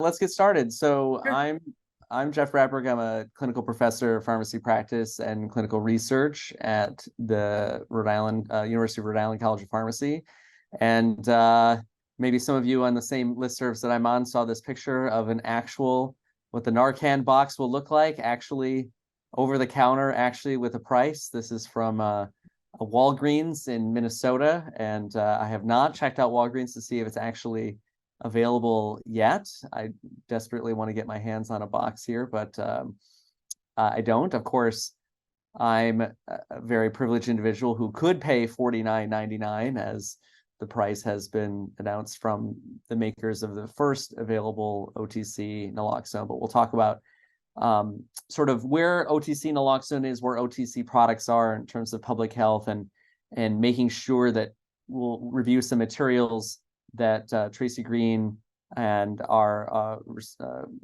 Let's get started. So Sure. I'm Jeff Bratberg. I'm a clinical professor of pharmacy practice and clinical research at the Rhode Island University of Rhode Island College of Pharmacy. And maybe some of you on the same listservs that I'm on saw this picture of an actual what the Narcan box will look like, actually over the counter, actually with a price. This is from a Walgreens in Minnesota, and I have not checked out Walgreens to see if it's actually available yet. I desperately want to get my hands on a box here, but I don't. Of course, I'm a very privileged individual who could pay $49.99, as the price has been announced from the makers of the first available OTC naloxone. But we'll talk about sort of where OTC naloxone is, where OTC products are in terms of public health, and making sure that we'll review some materials that Tracy Green and our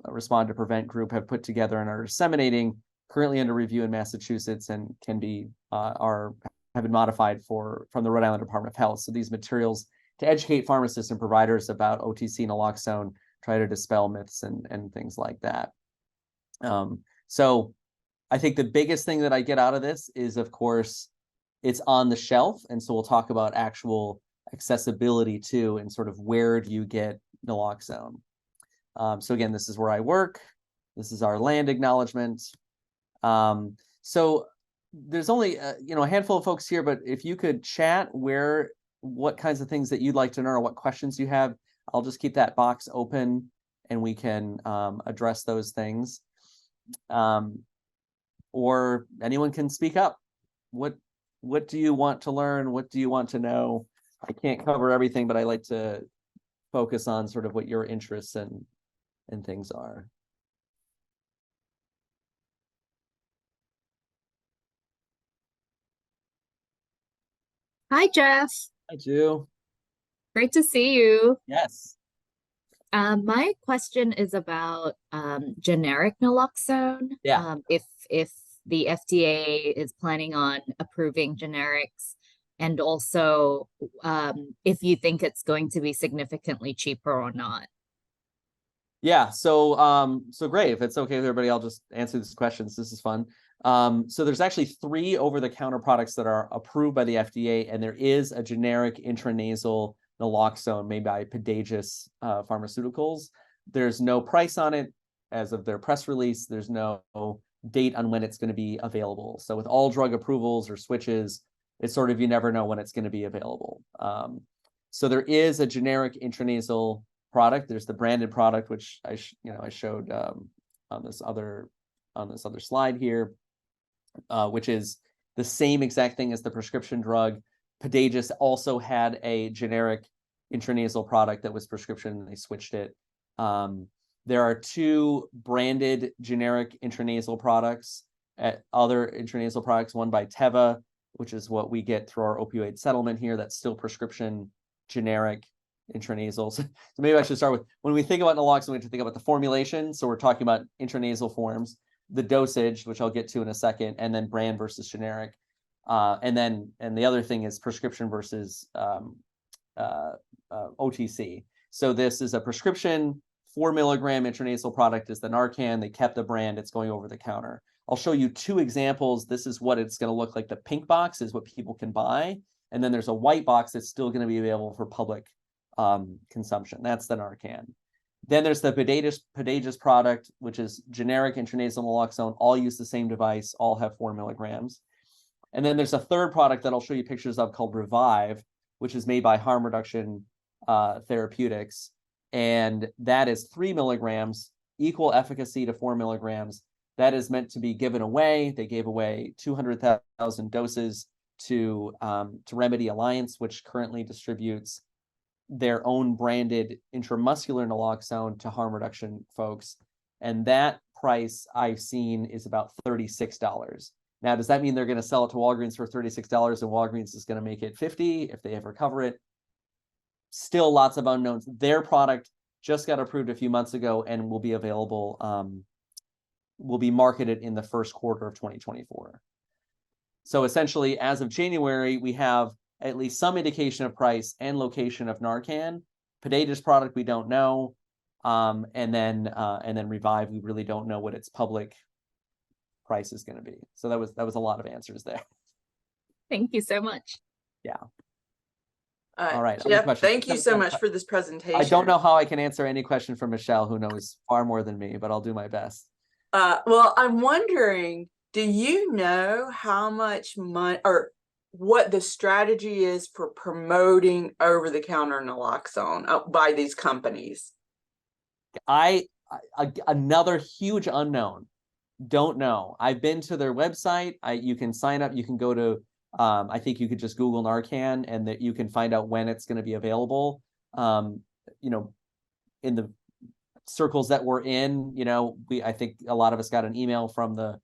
Respond to Prevent group have put together and are disseminating, currently under review in Massachusetts, and can be have been modified from the Rhode Island Department of Health. So these materials to educate pharmacists and providers about OTC naloxone, try to dispel myths and things like that. So I think the biggest thing that I get out of this is, of course, it's on the shelf. And so we'll talk about actual accessibility too, and sort of where do you get naloxone. So again, this is where I work. This is our land acknowledgement. So there's only a handful of folks here, but if you could chat what kinds of things that you'd like to know or what questions you have, I'll just keep that box open and we can address those things. Or anyone can speak up. What do you want to learn? What do you want to know? I can't cover everything, but I like to focus on sort of what your interests and things are. Hi, Jeff. I do. Great to see you. Yes. My question is about generic naloxone. Yeah. If the FDA is planning on approving generics, and also if you think it's going to be significantly cheaper or not. Yeah. So great. If it's okay with everybody, I'll just answer these questions. This is fun. So there's actually 3 over-the-counter products that are approved by the FDA, and there is a generic intranasal naloxone made by Pediatrix Pharmaceuticals. There's no price on it as of their press release. There's no date on when it's going to be available. So with all drug approvals or switches, it's sort of, you never know when it's going to be available. So there is a generic intranasal product. There's the branded product, which I showed on this other slide here, which is the same exact thing as the prescription drug. Pediatrix also had a generic intranasal product that was prescription, and they switched it. There are 2 branded generic intranasal products, other intranasal products, one by Teva, which is what we get through our opioid settlement here. That's still prescription generic intranasal. So maybe I should start with, when we think about naloxone, we have to think about the formulation. So we're talking about intranasal forms, the dosage, which I'll get to in a second, and then brand versus generic. And the other thing is prescription versus OTC. So this is a prescription 4 milligram intranasal product is the Narcan. They kept the brand. It's going over the counter. I'll show you 2 examples. This is what it's going to look like. The pink box is what people can buy. And then there's a white box that's still going to be available for public consumption. That's the Narcan. Then there's the Pediatrix product, which is generic intranasal naloxone. All use the same device. All have 4 milligrams. And then there's a third product that I'll show you pictures of called Revive, which is made by Harm Reduction Therapeutics. And that is 3 milligrams, equal efficacy to 4 milligrams. That is meant to be given away. They gave away 200,000 doses to Remedy Alliance, which currently distributes their own branded intramuscular naloxone to harm reduction folks. And that price I've seen is about $36. Now, does that mean they're going to sell it to Walgreens for $36 and Walgreens is going to make it $50 if they ever cover it? Still lots of unknowns. Their product just got approved a few months ago and will be available, will be marketed in the first quarter of 2024. So essentially, as of January, we have at least some indication of price and location of Narcan. Pediatrix product, we don't know. And then Revive, we really don't know what its public price is going to be. So that was a lot of answers there. Thank you so much. Yeah. All right. Jeff, thank you so much for this presentation. I don't know how I can answer any question from Michelle, who knows far more than me, but I'll do my best. Well, I'm wondering, do you know how much money or what the strategy is for promoting over-the-counter naloxone by these companies? Another huge unknown. Don't know. I've been to their website. You can sign up. You can go to, I think you could just Google Narcan and that you can find out when it's going to be available. In the circles that we're in, I think a lot of us got an email from the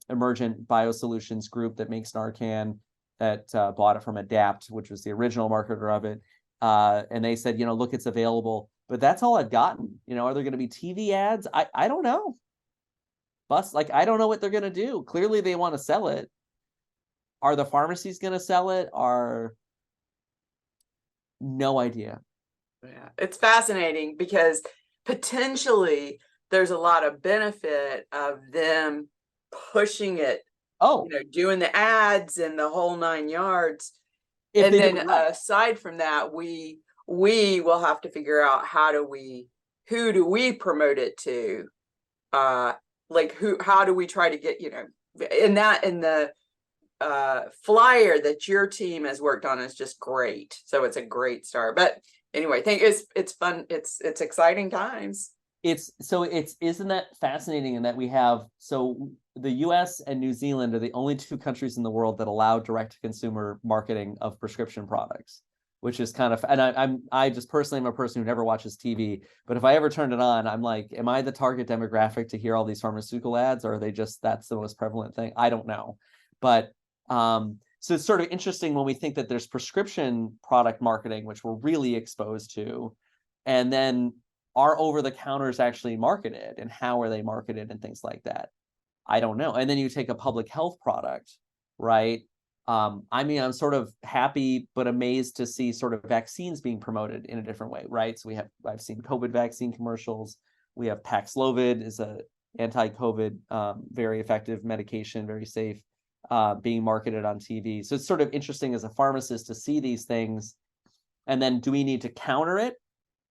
Emergent Biosolutions group that makes Narcan that bought it from Adapt, which was the original marketer of it. And they said, look, it's available. But that's all I've gotten. Are there going to be TV ads? I don't know. I don't know what they're going to do. Clearly, they want to sell it. Are the pharmacies going to sell it? No idea. Yeah, it's fascinating because potentially there's a lot of benefit of them pushing it. Doing the ads and the whole 9 yards. And then aside from that, we will have to figure out who do we promote it to? How do we try to get, in the flyer that your team has worked on is just great. So it's a great start. But anyway, it's fun. It's exciting times. Isn't that fascinating in that we have, the US and New Zealand are the only 2 countries in the world that allow direct to consumer marketing of prescription products, which is kind of, and I just personally am a person who never watches TV, but if I ever turned it on, I'm like, am I the target demographic to hear all these pharmaceutical ads, or are they just, that's the most prevalent thing? I don't know. But so it's sort of interesting when we think that there's prescription product marketing, which we're really exposed to, and then are over-the-counters actually marketed, and how are they marketed and things like that? I don't know. And then you take a public health product, right? I'm sort of happy but amazed to see sort of vaccines being promoted in a different way, right? So I've seen COVID vaccine commercials. We have Paxlovid is a anti-COVID, very effective medication, very safe, being marketed on TV. So it's sort of interesting as a pharmacist to see these things. And then do we need to counter it?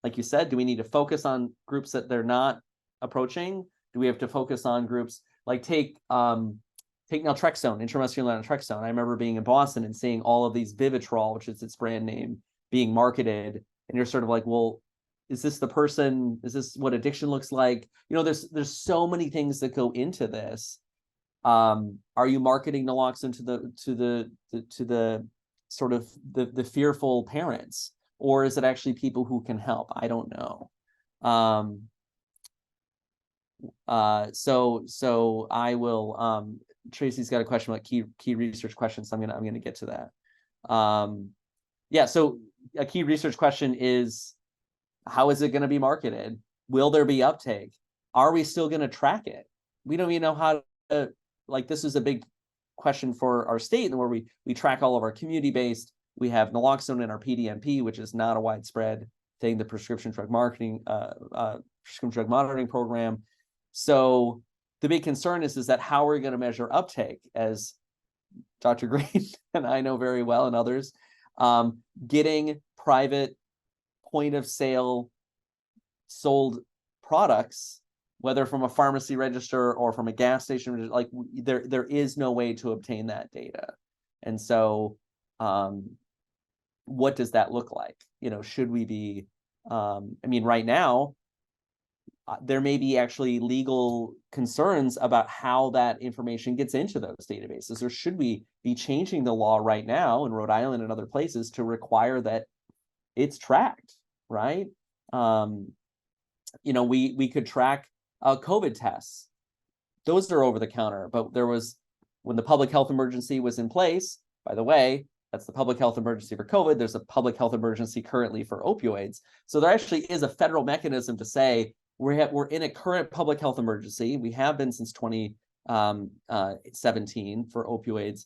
Like you said, do we need to focus on groups that they're not approaching? Do we have to focus on groups like take naltrexone, intramuscular naltrexone? I remember being in Boston and seeing all of these Vivitrol, which is its brand name, being marketed. And you're sort of like, well, is this the person? Is this what addiction looks like? There's so many things that go into this. Are you marketing naloxone to the sort of the fearful parents, or is it actually people who can help? I don't know. So I will. Tracy's got a question about key research questions. So I'm gonna get to that. Yeah. So a key research question is, how is it going to be marketed? Will there be uptake? Are we still going to track it? We don't even know how to. This is a big question for our state, where we track all of our community-based. We have naloxone in our PDMP, which is not a widespread thing, the prescription drug monitoring program. So the big concern is that how are we going to measure uptake, as Dr. Green and I know very well, and others, getting private point of sale sold products, whether from a pharmacy register or from a gas station, there is no way to obtain that data. And so what does that look like? Should we be, right now, there may be actually legal concerns about how that information gets into those databases, or should we be changing the law right now in Rhode Island and other places to require that it's tracked, right? We could track COVID tests. Those are over the counter, but when the public health emergency was in place, by the way, that's the public health emergency for COVID. There's a public health emergency currently for opioids. So there actually is a federal mechanism to say, we're in a current public health emergency. We have been since 2017 for opioids.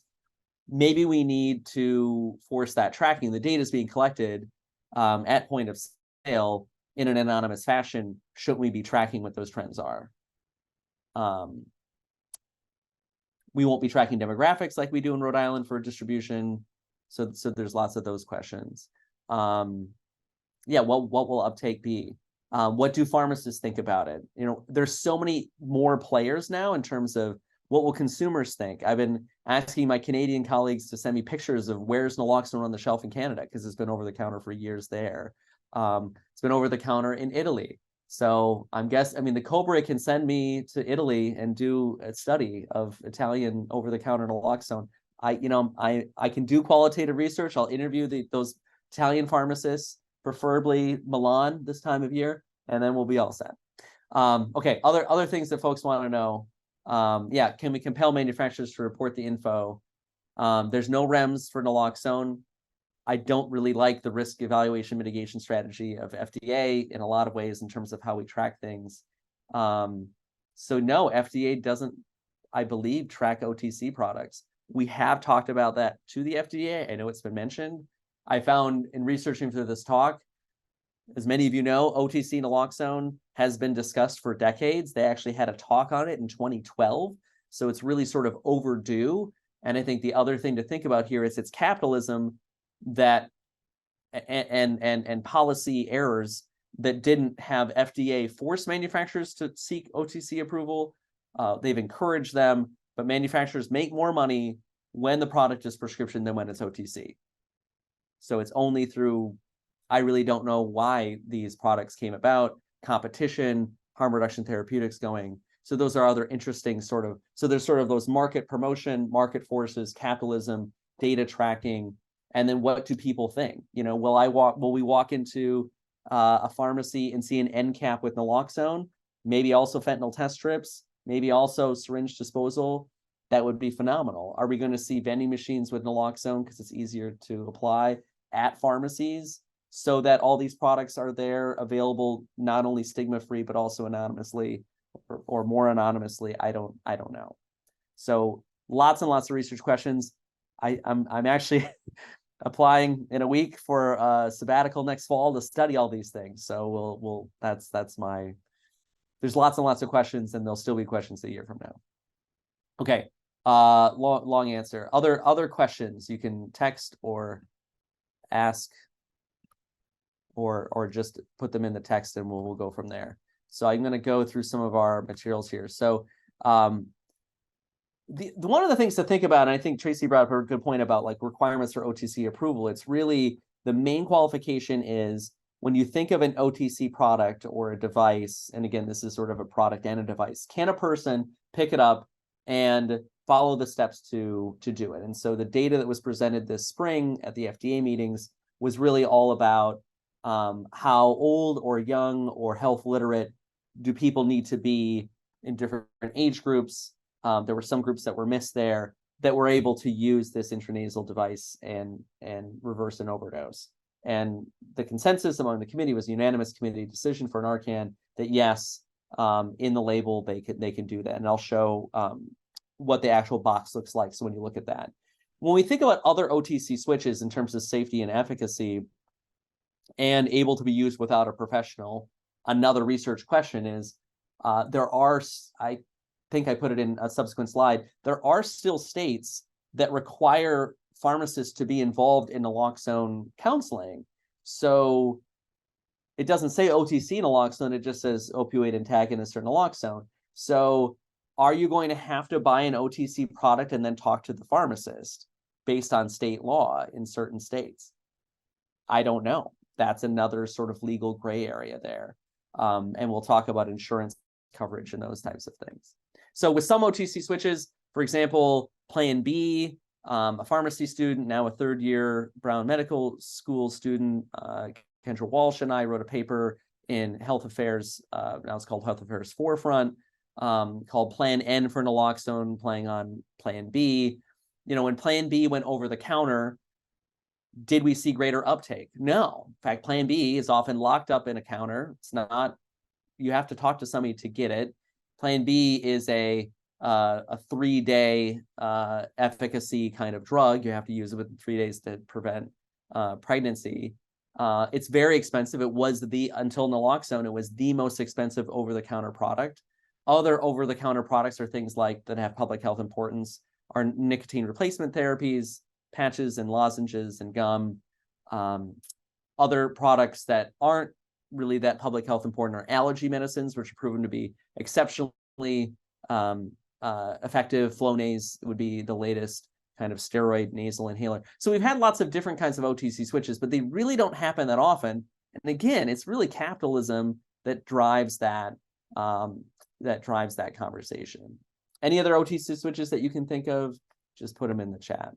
Maybe we need to force that tracking. The data is being collected at point of sale. in an anonymous fashion, shouldn't we be tracking what those trends are? We won't be tracking demographics like we do in Rhode Island for distribution. So there's lots of those questions. Yeah, what will uptake be? What do pharmacists think about it? You know, there's so many more players now in terms of what will consumers think. I've been asking my Canadian colleagues to send me pictures of where's naloxone on the shelf in Canada, because it's been over the counter for years there. It's been over the counter in Italy. So I mean, the Cobra can send me to Italy and do a study of Italian over-the-counter naloxone. I can do qualitative research. I'll interview those Italian pharmacists, preferably Milan this time of year, and then we'll be all set. Okay, other things that folks want to know. Yeah, can we compel manufacturers to report the info? There's no REMS for naloxone. I don't really like the risk evaluation mitigation strategy of FDA in a lot of ways in terms of how we track things. So no, FDA doesn't, I believe, track OTC products. We have talked about that to the FDA. I know it's been mentioned. I found in researching for this talk, as many of you know, OTC naloxone has been discussed for decades. They actually had a talk on it in 2012. So it's really sort of overdue. And I think the other thing to think about here is it's capitalism that and policy errors that didn't have FDA force manufacturers to seek OTC approval. They've encouraged them, but manufacturers make more money when the product is prescription than when it's OTC. So it's only through, I really don't know why these products came about, competition, harm reduction therapeutics going. So those are other interesting so there's sort of those market promotion, market forces, capitalism, data tracking, and then what do people think? You know, will we walk into a pharmacy and see an end cap with naloxone, maybe also fentanyl test strips, maybe also syringe disposal? That would be phenomenal. Are we going to see vending machines with naloxone because it's easier to apply at pharmacies so that all these products are there available, not only stigma-free, but also anonymously or more anonymously? I don't know. So lots and lots of research questions. I'm actually applying in a week for a sabbatical next fall to study all these things. So that's my, there's lots and lots of questions, and there'll still be questions a year from now. Okay, long answer. Other questions you can text or ask, or just put them in the text, and we'll go from there. So I'm going to go through some of our materials here. So one of the things to think about, and I think Tracy brought up a good point about like requirements for OTC approval. It's really the main qualification is when you think of an OTC product or a device, and again, this is sort of a product and a device, can a person pick it up and follow the steps to do it? And so the data that was presented this spring at the FDA meetings was really all about how old or young or health literate do people need to be in different age groups. There were some groups that were missed there that were able to use this intranasal device and reverse an overdose. And the consensus among the committee was a unanimous committee decision for Narcan that yes, in the label they can do that. And I'll show what the actual box looks like. So when you look at that, when we think about other OTC switches in terms of safety and efficacy and able to be used without a professional, another research question is there are, I think I put it in a subsequent slide, there are still states that require pharmacists to be involved in naloxone counseling. So it doesn't say OTC naloxone, it just says opioid antagonist or naloxone. So are you going to have to buy an OTC product and then talk to the pharmacist based on state law in certain states? I don't know. That's another sort of legal gray area there. And we'll talk about insurance coverage and those types of things. So with some OTC switches, for example, Plan B, a pharmacy student, now a third-year Brown Medical School student, Kendra Walsh and I wrote a paper in Health Affairs, now it's called Health Affairs Forefront, called Plan N for naloxone, playing on Plan B. You know, when Plan B went over the counter, did we see greater uptake? No. In fact, Plan B is often locked up in a counter. It's not, you have to talk to somebody to get it. Plan B is a 3-day efficacy kind of drug. You have to use it within 3 days to prevent pregnancy. It's very expensive. It was until naloxone, it was the most expensive over-the-counter product. Other over-the-counter products are things like that have public health importance are nicotine replacement therapies, patches and lozenges and gum. Other products that aren't really that public health important are allergy medicines, which are proven to be exceptionally effective. Flonase would be the latest kind of steroid nasal inhaler. So we've had lots of different kinds of OTC switches, but they really don't happen that often. And again, it's really capitalism that drives that conversation. Any other OTC switches that you can think of, just put them in the chat.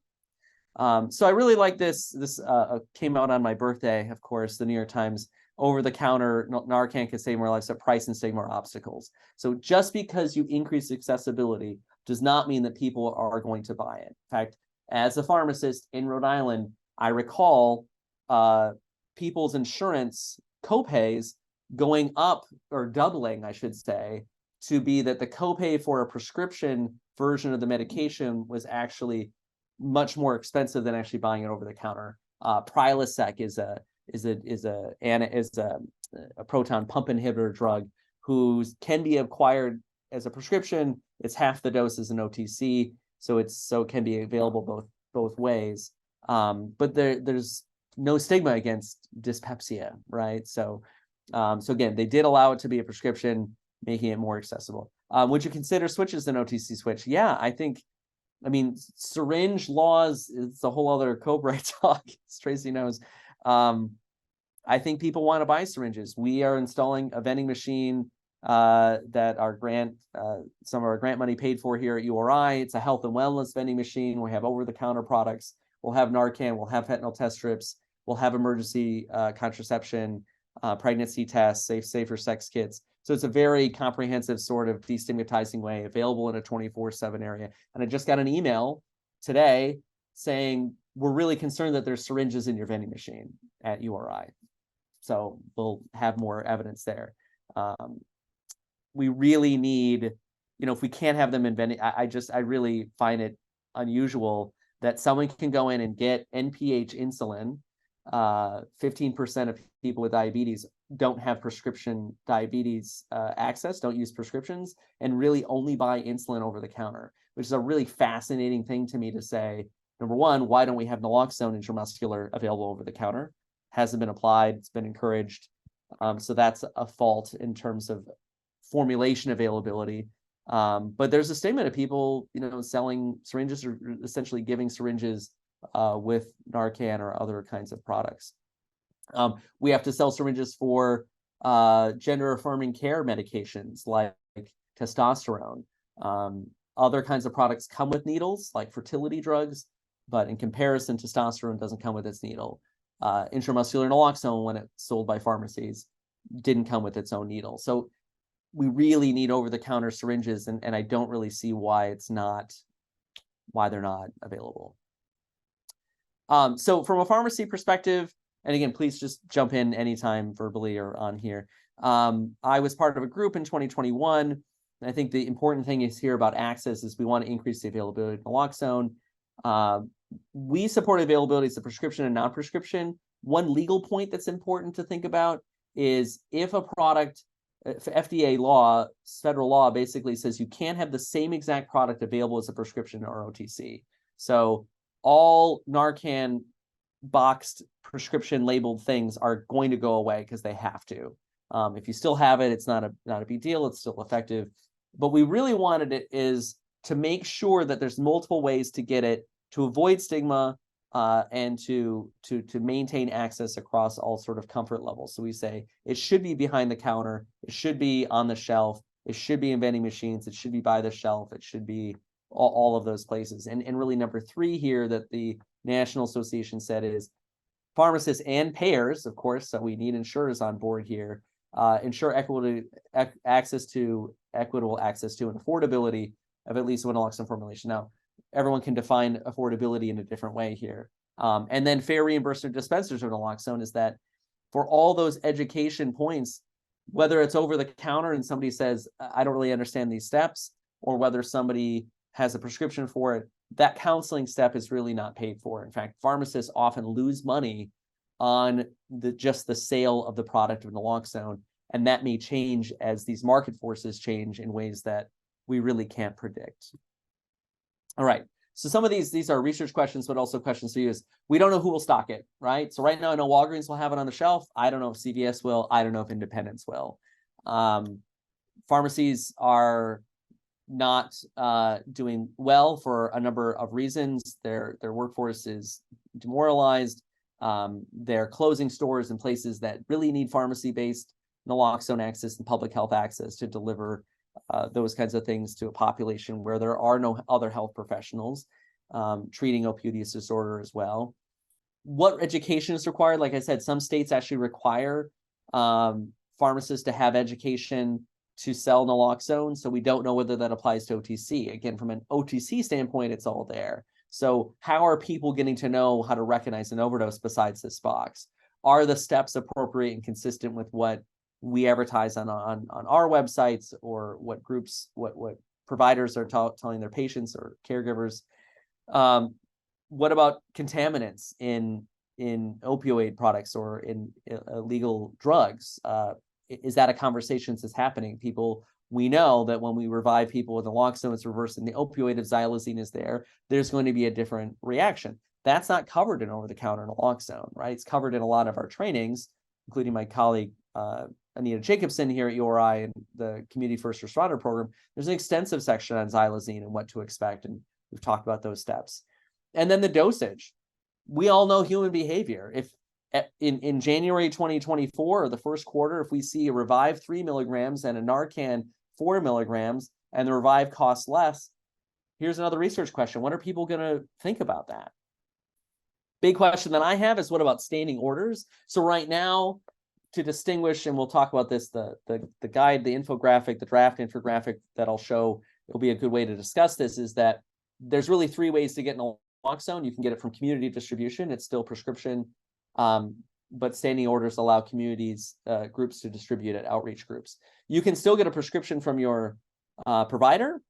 So I really like this. This came out on my birthday, of course, the New York Times. Over-the-counter Narcan can save more lives, but price and stigma are obstacles. So just because you increase accessibility does not mean that people are going to buy it. In fact, as a pharmacist in Rhode Island, I recall people's insurance copays going up, or doubling, I should say, to be that the copay for a prescription version of the medication was actually much more expensive than actually buying it over the counter. Prilosec is a proton pump inhibitor drug can be acquired as a prescription. It's half the dose as an OTC, so it can be available both ways. But there's no stigma against dyspepsia, right? So again, they did allow it to be a prescription, making it more accessible. Would you consider switches an OTC switch? Yeah, I mean, syringe laws, it's a whole other Cobra talk, as Tracy knows. I think people want to buy syringes. We are installing a vending machine that some of our grant money paid for here at URI. It's a health and wellness vending machine. We have over-the-counter products. We'll have Narcan, we'll have fentanyl test strips, we'll have emergency contraception, pregnancy tests, safer sex kits. So it's a very comprehensive sort of destigmatizing way, available in a 24/7 area. And I just got an email today saying, we're really concerned that there's syringes in your vending machine at URI. So we'll have more evidence there. We really need, if we can't have them in vending, I really find it unusual that someone can go in and get NPH insulin. 15% of people with diabetes don't have prescription diabetes access, don't use prescriptions, and really only buy insulin over the counter, which is a really fascinating thing to me to say. Number one, why don't we have naloxone intramuscular available over the counter? Hasn't been applied, it's been encouraged. So that's a fault in terms of formulation availability. But there's a statement of people, selling syringes or essentially giving syringes with Narcan or other kinds of products. We have to sell syringes for gender-affirming care medications like testosterone. Other kinds of products come with needles, like fertility drugs, but in comparison, testosterone doesn't come with its needle. Intramuscular naloxone, when it's sold by pharmacies, didn't come with its own needle. So we really need over-the-counter syringes, and I don't really see why they're not available. So from a pharmacy perspective, and again, please just jump in anytime verbally or on here. I was part of a group in 2021. And I think the important thing is here about access is we want to increase the availability of naloxone. We support availability as a prescription and non-prescription. One legal point that's important to think about is if a product, FDA law, federal law basically says you can't have the same exact product available as a prescription or OTC. So all Narcan boxed prescription labeled things are going to go away because they have to. If you still have it, it's not a big deal. It's still effective. But we really wanted it is to make sure that there's multiple ways to get it, to avoid stigma, and to maintain access across all sort of comfort levels. So we say it should be behind the counter, it should be on the shelf, it should be in vending machines, it should be by the shelf, it should be all of those places. And really number 3 here that the National Association said is pharmacists and payers, of course, so we need insurers on board here, ensure equitable access to and affordability of at least one naloxone formulation. Now, everyone can define affordability in a different way here. And then fair reimbursement dispensers of naloxone is that for all those education points, whether it's over the counter and somebody says, I don't really understand these steps, or whether somebody has a prescription for it, that counseling step is really not paid for. In fact, pharmacists often lose money on just the sale of the product of naloxone, and that may change as these market forces change in ways that we really can't predict. All right. So some of these are research questions, but also questions to you is, we don't know who will stock it, right? So right now I know Walgreens will have it on the shelf. I don't know if CVS will. I don't know if independents will. Pharmacies are not doing well for a number of reasons. Their workforce is demoralized. They're closing stores in places that really need pharmacy-based naloxone access and public health access to deliver those kinds of things to a population where there are no other health professionals treating opioid use disorder as well. What education is required? Like I said, some states actually require pharmacists to have education to sell naloxone. So we don't know whether that applies to OTC. Again, from an OTC standpoint, it's all there. So how are people getting to know how to recognize an overdose besides this box? Are the steps appropriate and consistent with what we advertise on our websites, or what groups, what providers are telling their patients or caregivers? What about contaminants in opioid products or in illegal drugs? Is that a conversation that's happening? We know that when we revive people with naloxone, it's reversing the opioid. If xylazine is there's going to be a different reaction. That's not covered in over-the-counter naloxone, right? It's covered in a lot of our trainings, including my colleague Anita Jacobson here at URI and the Community First Responder Program. There's an extensive section on xylazine and what to expect, and we've talked about those steps. And then the dosage. We all know human behavior. If in January 2024, or the first quarter, if we see a Revive 3 milligrams and a Narcan 4 milligrams, and the Revive costs less, here's another research question. What are people going to think about that? Big question that I have is, what about standing orders? So right now, to distinguish, and we'll talk about this, the guide, the infographic, the draft infographic that I'll show, it'll be a good way to discuss this, is that there's really 3 ways to get naloxone. You can get it from community distribution. It's still prescription, but standing orders allow communities, groups to distribute it, outreach groups. You can still get a prescription from your provider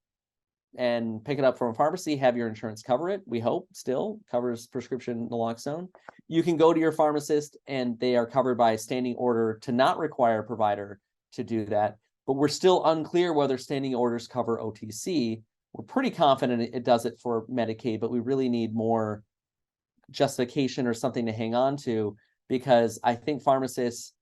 and pick it up from a pharmacy, have your insurance cover it. We hope still covers prescription naloxone. You can go to your pharmacist and they are covered by a standing order to not require a provider to do that. But we're still unclear whether standing orders cover OTC. We're pretty confident it does it for Medicaid, but we really need more justification or something to hang on to, because I think pharmacists,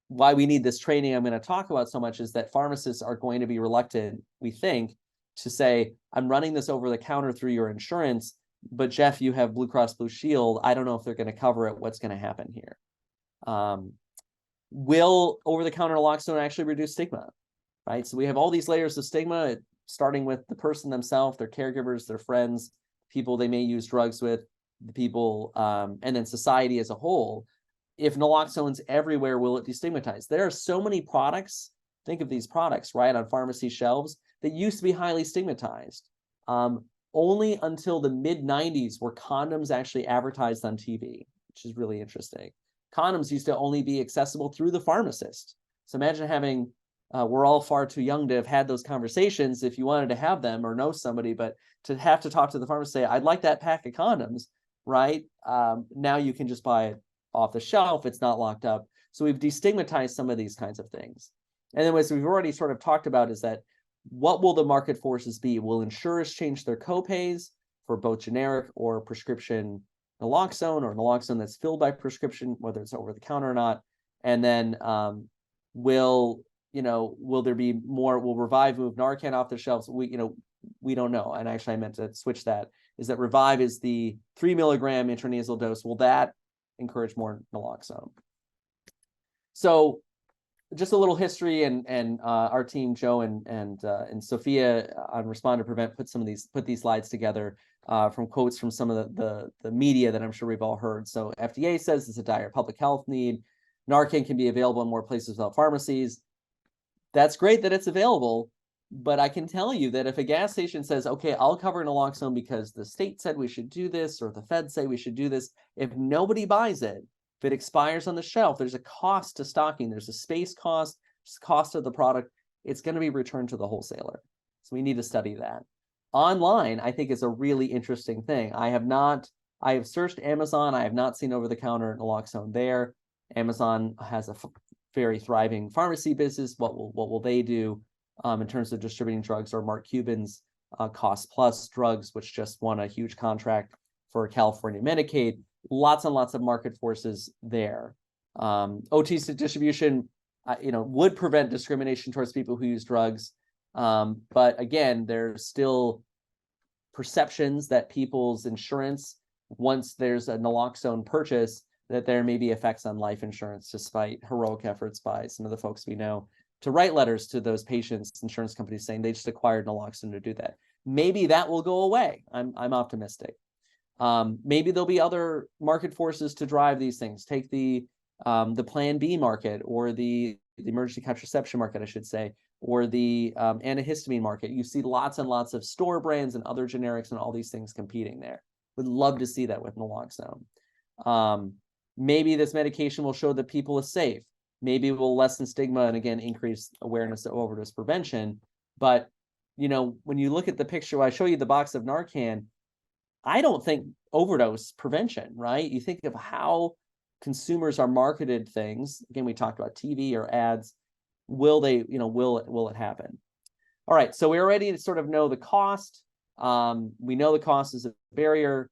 why we need this training I'm going to talk about so much, is that pharmacists are going to be reluctant, we think, to say, I'm running this over the counter through your insurance, but Jeff, you have Blue Cross Blue Shield. I don't know if they're going to cover it. What's going to happen here? Will over-the-counter naloxone actually reduce stigma? Right? So we have all these layers of stigma, starting with the person themselves, their caregivers, their friends, people they may use drugs with, the people, and then society as a whole. If naloxone's everywhere, will it destigmatize? There are so many products, think of these products, right, on pharmacy shelves that used to be highly stigmatized. Only until the mid-90s were condoms actually advertised on TV, which is really interesting. Condoms used to only be accessible through the pharmacist. So imagine having, we're all far too young to have had those conversations if you wanted to have them or know somebody, but to have to talk to the pharmacist, say, I'd like that pack of condoms, right? Now you can just buy it off the shelf. It's not locked up. So we've destigmatized some of these kinds of things. And then as we've already sort of talked about, is that what will the market forces be? Will insurers change their copays for both generic or prescription naloxone, or naloxone that's filled by prescription, whether it's over the counter or not? And then will there be more? Will Revive move Narcan off the shelves? We don't know. And actually, I meant to switch that. Is that Revive is the 3 milligram intranasal dose? Will that encourage more naloxone? So just a little history, and our team, Joe and Sophia on Respond to Prevent, put these slides together from quotes from some of the media that I'm sure we've all heard. So FDA says it's a dire public health need. Narcan can be available in more places without pharmacies. That's great that it's available, but I can tell you that if a gas station says, okay, I'll cover naloxone because the state said we should do this, or the feds say we should do this, if nobody buys it, if it expires on the shelf, there's a cost to stocking. There's a space cost, cost of the product. It's going to be returned to the wholesaler. So we need to study that. Online, I think, is a really interesting thing. I have not I have searched Amazon. I have not seen over-the-counter naloxone there. Amazon has a very thriving pharmacy business. What will they do in terms of distributing drugs? Or Mark Cuban's Cost Plus drugs, which just won a huge contract for California Medicaid. Lots and lots of market forces there. OTC distribution, would prevent discrimination towards people who use drugs. But again, there's still perceptions that people's insurance, once there's a naloxone purchase, that there may be effects on life insurance, despite heroic efforts by some of the folks we know to write letters to those patients' insurance companies saying they just acquired naloxone to do that. Maybe that will go away. I'm optimistic. Maybe there'll be other market forces to drive these things. Take the Plan B market, or the emergency contraception market, I should say, or the antihistamine market. You see lots and lots of store brands and other generics and all these things competing there. Would love to see that with naloxone. Maybe this medication will show that people is safe. Maybe it will lessen stigma and again increase awareness of overdose prevention. But when you look at the picture, I show you the box of Narcan, I don't think overdose prevention, right? You think of how consumers are marketed things. Again, we talked about TV or ads. Will they, will it happen? All right, so we already sort of know the cost. We know the cost is a barrier.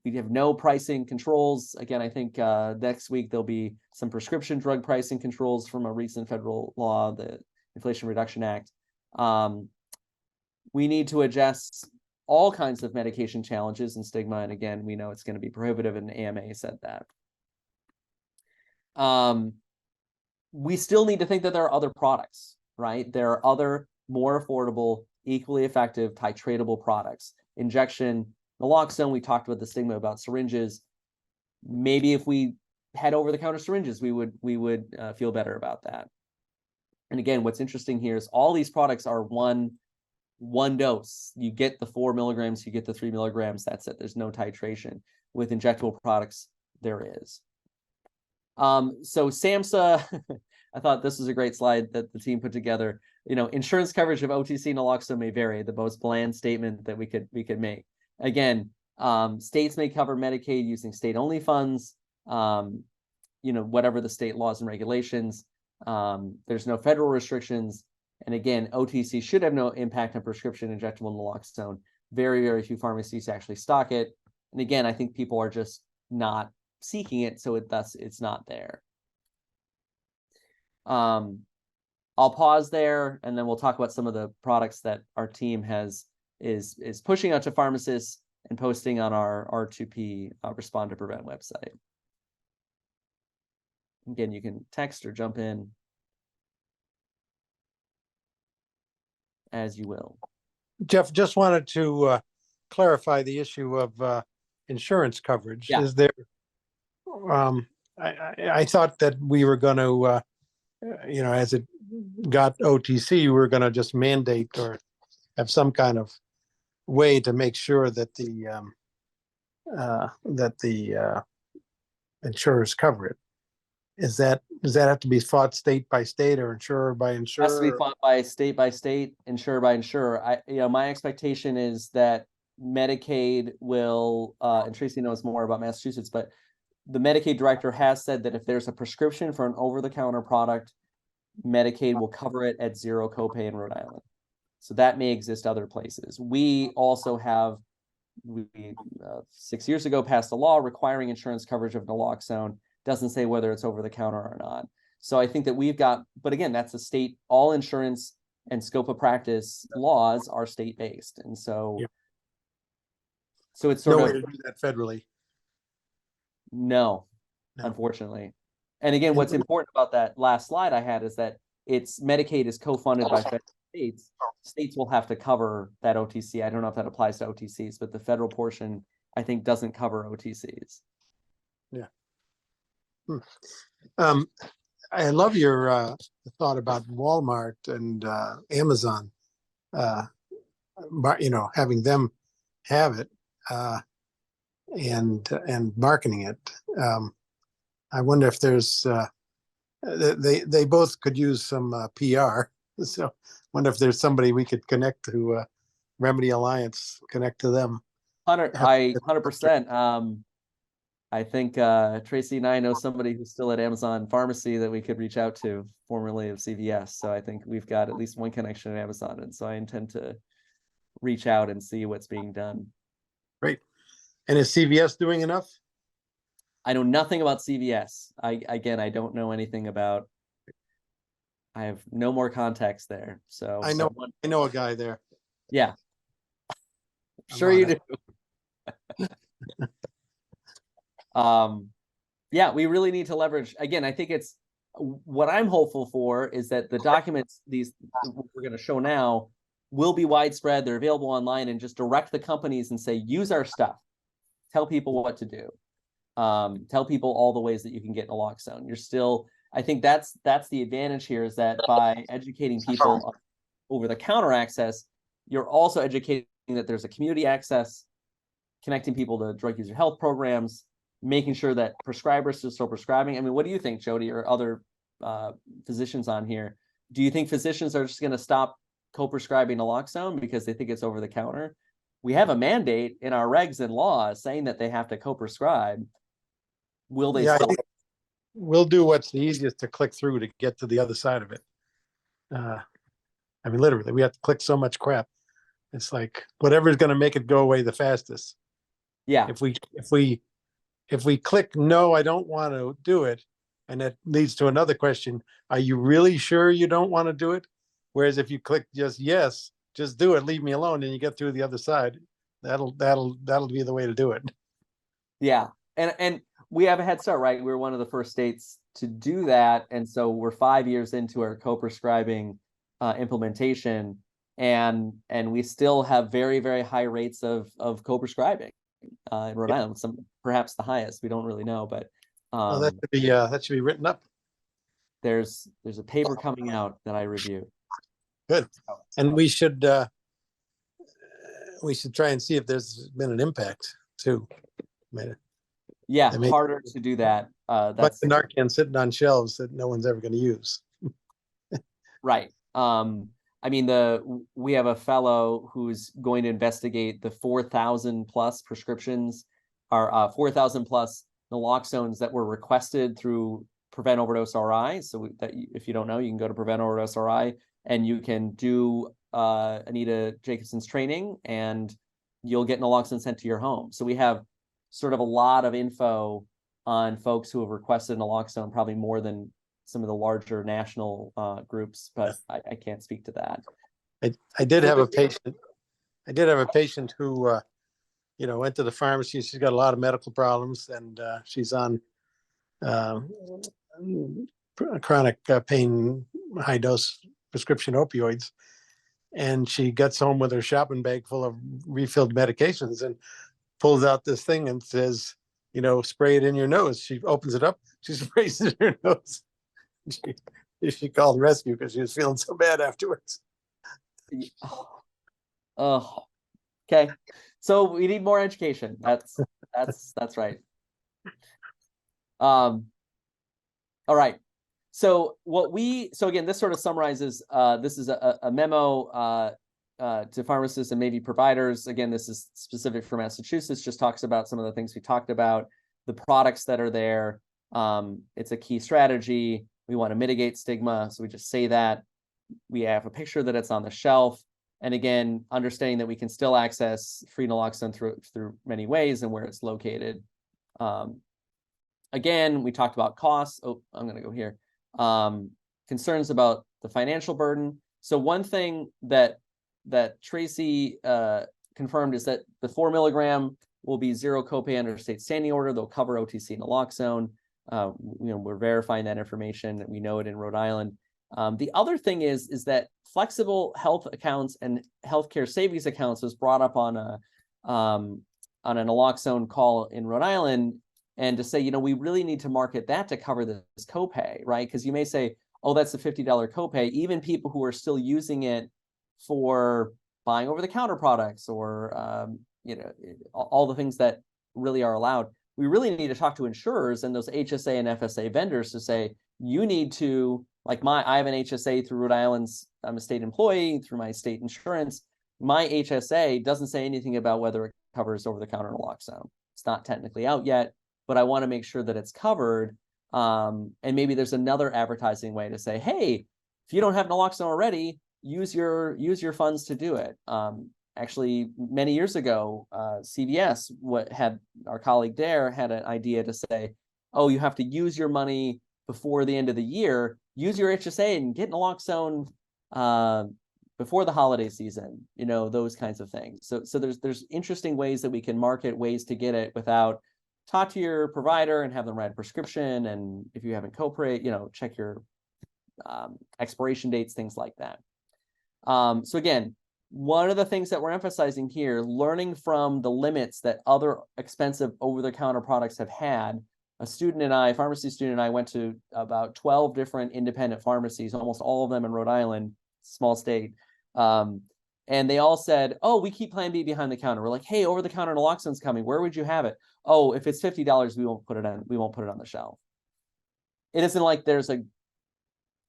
We have no pricing controls. Again, I think next week there'll be some prescription drug pricing controls from a recent federal law, the Inflation Reduction Act. We need to address all kinds of medication challenges and stigma. And again, we know it's going to be prohibitive, and AMA said that. We still need to think that there are other products, right? There are other more affordable, equally effective, titratable products. Injection naloxone, we talked about the stigma about syringes. Maybe if we had over-the-counter syringes, we would feel better about that. And again, what's interesting here is all these products are one dose. You get the 4 milligrams, you get the 3 milligrams. That's it. There's no titration. With injectable products, there is. So SAMHSA, I thought this was a great slide that the team put together. Insurance coverage of OTC naloxone may vary. The most bland statement that we could make. Again, states may cover Medicaid using state-only funds. Whatever the state laws and regulations. There's no federal restrictions. And again, OTC should have no impact on prescription injectable naloxone. Very, very few pharmacies actually stock it. And again, I think people are just not seeking it, so it's not there. I'll pause there, and then we'll talk about some of the products that our team is pushing out to pharmacists and posting on our R2P Respond to Prevent website. Again, you can text or jump in as you will. Jeff, just wanted to clarify the issue of insurance coverage. Yeah. Is there? I thought that we were going to, as it got OTC, we were going to just mandate or have some kind of way to make sure that the insurers cover it. Does that have to be fought state by state or insurer by insurer? It has to be fought by state, insurer by insurer. My expectation is that Medicaid will, and Tracy knows more about Massachusetts, but the Medicaid director has said that if there's a prescription for an over-the-counter product, Medicaid will cover it at zero copay in Rhode Island. So that may exist other places. We also have, 6 years ago, passed a law requiring insurance coverage of naloxone. Doesn't say whether it's over the counter or not. So I think that we've got, but again, that's a state, all insurance and scope of practice laws are state-based. And so, yeah. So it's sort no of way to do that federally. No, unfortunately. And again, what's important about that last slide I had is that Medicaid is co-funded by federal states. States will have to cover that OTC. I don't know if that applies to OTCs, but the federal portion, I think, doesn't cover OTCs. Yeah. I love your thought about Walmart and Amazon, having them have it and marketing it. I wonder if there's they both could use some PR. So I wonder if there's somebody we could connect to, Remedy Alliance, connect to them. I 100%. I think Tracy and I know somebody who's still at Amazon Pharmacy that we could reach out to, formerly of CVS. So I think we've got at least one connection at Amazon, and so I intend to reach out and see what's being done. Great. And is CVS doing enough? I know nothing about CVS. I don't know anything about. I have no more context there. So I know a guy there. Yeah. I'm Sure you on do. Yeah, we really need to leverage. Again, I think it's what I'm hopeful for is that the documents, these we're going to show now, will be widespread. They're available online, and just direct the companies and say, use our stuff. Tell people what to do. Tell people all the ways that you can get naloxone. You're still, I think that's the advantage here, is that by educating people on over-the-counter access, you're also educating that there's a community access, connecting people to drug user health programs, making sure that prescribers are still prescribing. I mean, what do you think, Jody, or other physicians on here? Do you think physicians are just going to stop co-prescribing naloxone because they think it's over the counter? We have a mandate in our regs and laws saying that they have to co-prescribe. Will they still? We'll do what's the easiest to click through to get to the other side of it. I mean, literally, we have to click so much crap. It's like whatever's going to make it go away the fastest. Yeah. If we click no, I don't want to do it, and that leads to another question: are you really sure you don't want to do it? Whereas if you click just yes, just do it, leave me alone, and you get through the other side, that'll be the way to do it. Yeah, and we have a head start, right? We're one of the first states to do that, and so we're 5 years into our co-prescribing implementation, and we still have very, very high rates of co-prescribing in Rhode Island. Some perhaps the highest. We don't really know, but that should be written up. There's a paper coming out that I review. Good, and we should try and see if there's been an impact too. Yeah, harder to do that. That's the Narcan sitting on shelves that no one's ever going to use. Right. I mean, we have a fellow who's going to investigate the 4,000 plus prescriptions, or 4,000 plus naloxones that were requested through Prevent Overdose RI. So that if you don't know, you can go to Prevent Overdose RI and you can do Anita Jacobson's training, and you'll get naloxone sent to your home. So we have sort of a lot of info on folks who have requested naloxone, probably more than some of the larger national groups, but I can't speak to that. I did have a patient. I did have a patient who, went to the pharmacy. She's got a lot of medical problems, and she's on chronic pain, high dose prescription opioids. And she gets home with her shopping bag full of refilled medications and pulls out this thing and says, spray it in your nose. She opens it up. She sprays it in her nose. She called rescue because she was feeling so bad afterwards. Oh, okay. So we need more education. That's right. All right. So again, this sort of summarizes. This is a memo to pharmacists and maybe providers. Again, this is specific for Massachusetts. Just talks about some of the things we talked about, the products that are there. It's a key strategy. We want to mitigate stigma, so we just say that. We have a picture that it's on the shelf, and again, understanding that we can still access free naloxone through many ways and where it's located. Again, we talked about costs. Oh, I'm going to go here. Concerns about the financial burden. So one thing that Tracy confirmed is that the 4 milligram will be zero copay under state standing order. They'll cover OTC Naloxone. We're verifying that information. We know it in Rhode Island. The other thing is that flexible health accounts and healthcare savings accounts was brought up on a naloxone call in Rhode Island, and to say, we really need to market that to cover this copay, right? Because you may say, oh, that's a $50 copay. Even people who are still using it for buying over-the-counter products or all the things that really are allowed. We really need to talk to insurers and those HSA and FSA vendors to say, you need to, I have an HSA through Rhode Island's, I'm a state employee through my state insurance. My HSA doesn't say anything about whether it covers over-the-counter naloxone. It's not technically out yet, but I want to make sure that it's covered. And maybe there's another advertising way to say, hey, if you don't have naloxone already, use your funds to do it. Actually, many years ago, CVS, our colleague there had an idea to say, oh, you have to use your money before the end of the year, use your HSA and get naloxone before the holiday season, those kinds of things. So there's interesting ways that we can market ways to get it without talk to your provider and have them write a prescription. And if you haven't co-pay, check your expiration dates, things like that. So again, one of the things that we're emphasizing here, learning from the limits that other expensive over-the-counter products have had. A pharmacy student and I went to about 12 different independent pharmacies, almost all of them in Rhode Island, small state. And they all said, oh, we keep Plan B behind the counter. We're like, hey, over-the-counter naloxone's coming. Where would you have it? Oh, if it's $50, we won't put it on the shelf. It isn't like there's a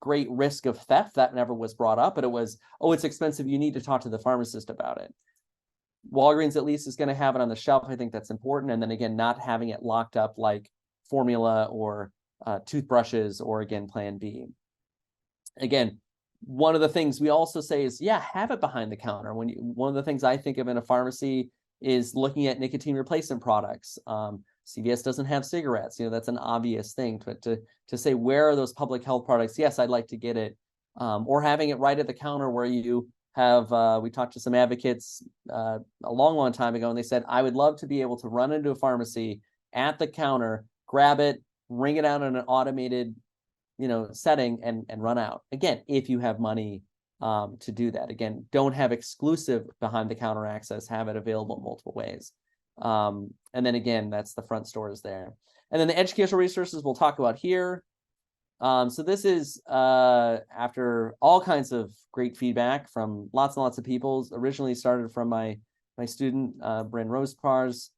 great risk of theft. That never was brought up, but it was, oh, it's expensive. You need to talk to the pharmacist about it. Walgreens at least is going to have it on the shelf. I think that's important. And then again, not having it locked up like formula or toothbrushes or again, Plan B. Again, one of the things we also say is, yeah, have it behind the counter. One of the things I think of in a pharmacy is looking at nicotine replacement products. CVS doesn't have cigarettes. That's an obvious thing, but to say, where are those public health products? Yes, I'd like to get it. Or having it right at the counter where you have, we talked to some advocates a long time ago, and they said, I would love to be able to run into a pharmacy at the counter, grab it, ring it out in an automated, setting and run out. Again, if you have money to do that. Again, don't have exclusive behind the counter access, have it available in multiple ways. And then again, that's the front stores there. And then the educational resources we'll talk about here. So this is after all kinds of great feedback from lots and lots of people. Originally started from my student, Bryn Rosepars,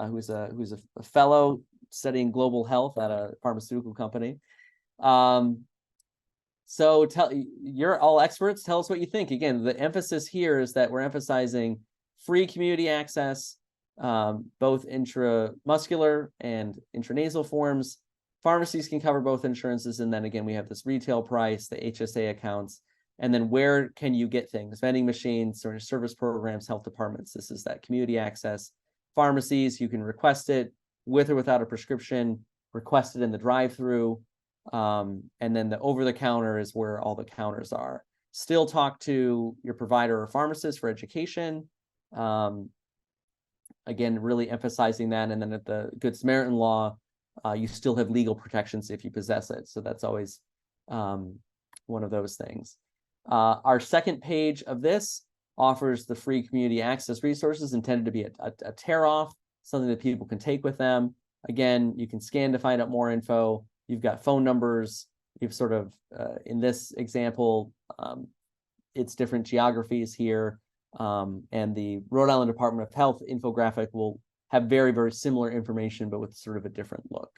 who's a fellow studying global health at a pharmaceutical company. So you're all experts. Tell us what you think. Again, the emphasis here is that we're emphasizing free community access, both intramuscular and intranasal forms. Pharmacies can cover both insurances. And then again, we have this retail price, the HSA accounts, and then where can you get things? Vending machines, or service programs, health departments. This is that community access. Pharmacies, you can request it with or without a prescription, request it in the drive-through. And then the over-the-counter is where all the counters are. Still talk to your provider or pharmacist for education. Again, really emphasizing that. And then at the Good Samaritan law, you still have legal protections if you possess it. So that's always one of those things. Our second page of this offers the free community access resources intended to be a tear-off, something that people can take with them. Again, you can scan to find out more info. You've got phone numbers. You've sort of, in this example, it's different geographies here. And the Rhode Island Department of Health infographic will have very, very similar information, but with sort of a different look.